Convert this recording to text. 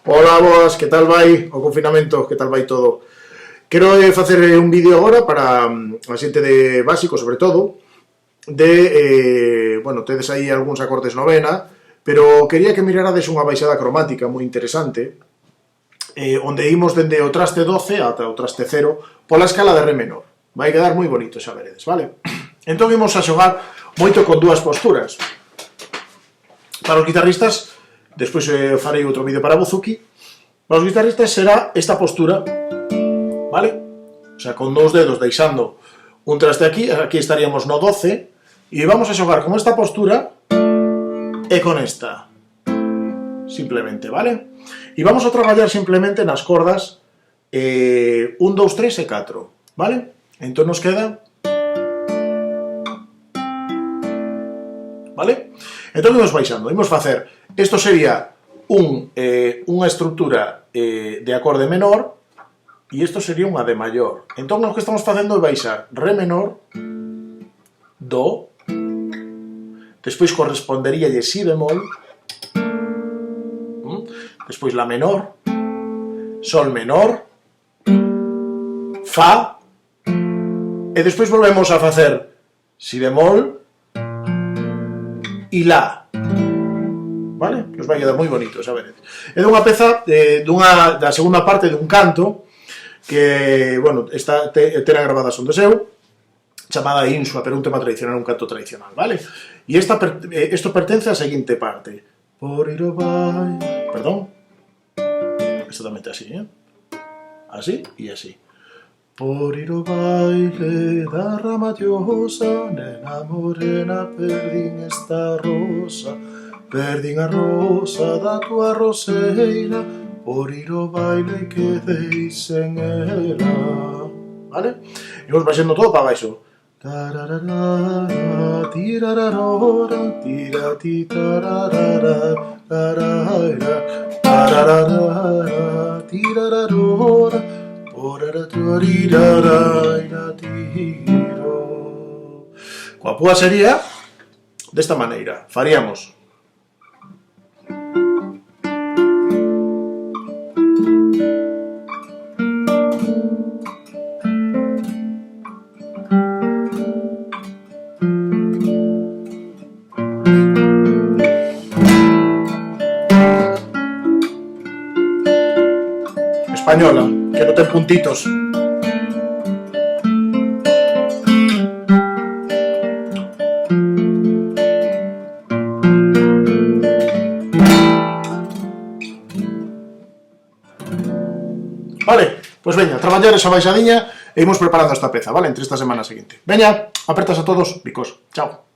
Ola, boas, que tal vai o confinamento? Que tal vai todo? Quero facer un vídeo agora para a xente de básico, sobre todo, bueno, tedes aí algúns acordes novena, pero quería que mirarades unha baixada cromática moi interesante, onde imos dende o traste 12 ata o traste 0 pola escala de Re menor. Vai quedar moi bonito, xa veredes, vale? Entón imos a xogar moito con dúas posturas. Para os guitarristas, despois farei outro vídeo para Bouzouki, para os guitarristas será esta postura, vale? O sea, con dous dedos deixando un traste aquí estaríamos no 12, e vamos a xogar con esta postura e con esta, simplemente, vale? E vamos a traballar simplemente nas cordas 1, 2, 3 e 4, vale? Entón nos queda... Vale? Entón imos baixando, imos facer, isto sería unha estrutura de acorde menor e isto sería unha de maior. Entón o que estamos facendo é baixar Re menor, Do, despois corresponderíalle Si bemol, despois La menor, Sol menor, Fa, e despois volvemos a facer Si bemol e La, vale? Que os vai quedar moi bonito, xa veredes. É dunha peza, da segunda parte dun canto que, bueno, terá grabadas onde seu, chamada Insua, pero un tema tradicional, un canto tradicional, vale? E isto pertence á seguinte parte. Por ir o vai... Perdón. Exactamente así, así e así. Por ir o baile da ramadiosa, nena morena, perdín esta rosa, perdín a rosa da tua roseira, por ir o baile quedei sen ela. Vale? E vamos baixando todo para baixo. Tararara, tirararora, tiratitararara, tararara, tararara, tirararora, coa púa sería desta maneira, faríamos española, que non ten puntitos. Vale, pois veña, traballar esa baixadiña e imos preparando esta peza, vale? Entre esta semana seguinte. Veña, apertas a todos, bicos. Chao.